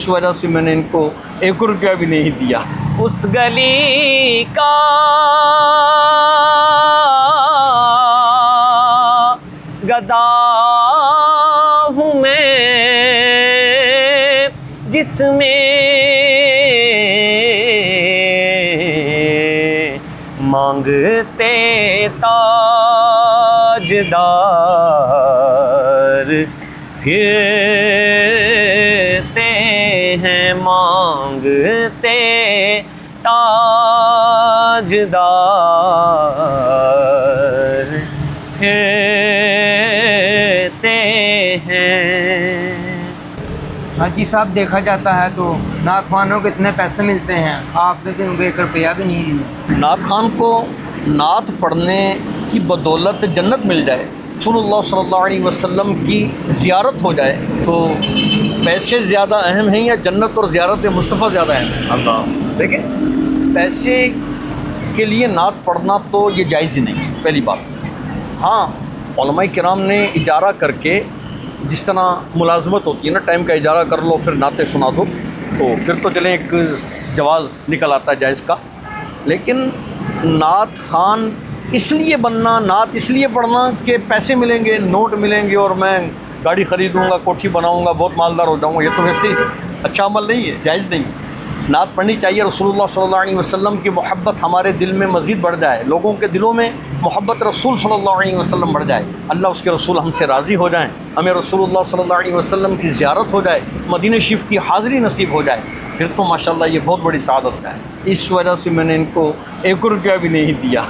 اس وجہ سے میں نے ان کو 1 روپیہ بھی نہیں دیا۔ اس گلی کا گدا ہوں میں جس میں مانگتے تاجدار پھرتے ہیں، مانگتے تاجدار پھرتے ہیں۔ حاجی صاحب دیکھا جاتا ہے تو نعت خوانوں کو اتنے پیسے ملتے ہیں، آپ نے تو ان کو 1 روپیہ بھی نہیں دیا۔ نعت خان کو نعت پڑھنے کی بدولت جنت مل جائے، رسول اللہ صلی اللہ علیہ وسلم کی زیارت ہو جائے، تو پیسے زیادہ اہم ہیں یا جنت اور زیارت مصطفیٰ زیادہ اہم ہے؟ دیکھیں، پیسے کے لیے نعت پڑھنا تو یہ جائز ہی نہیں، پہلی بات۔ ہاں، علماء کرام نے اجارہ کر کے، جس طرح ملازمت ہوتی ہے نا، ٹائم کا اجارہ کر لو پھر نعتیں سنا دو، تو پھر تو چلیں ایک جواز نکل آتا ہے جائز کا۔ لیکن نعت خان اس لیے بننا، نعت اس لیے پڑھنا کہ پیسے ملیں گے، نوٹ ملیں گے اور میں گاڑی خریدوں گا، کوٹھی بناؤں گا، بہت مالدار ہو جاؤں گا، یہ تو ویسے ہی اچھا عمل نہیں ہے، جائز نہیں ہے۔ نعت پڑھنی چاہیے، رسول اللہ صلی اللہ علیہ وسلم کی محبت ہمارے دل میں مزید بڑھ جائے، لوگوں کے دلوں میں محبت رسول صلی اللہ علیہ وسلم بڑھ جائے، اللہ اس کے رسول ہم سے راضی ہو جائیں، ہمیں رسول اللہ صلی اللہ علیہ وسلم کی زیارت ہو جائے، مدینہ شریف کی حاضری نصیب ہو جائے، پھر تو ماشاءاللہ یہ بہت بڑی سعادت ہے۔ اس وجہ سے میں نے ان کو 1 روپیہ بھی نہیں دیا۔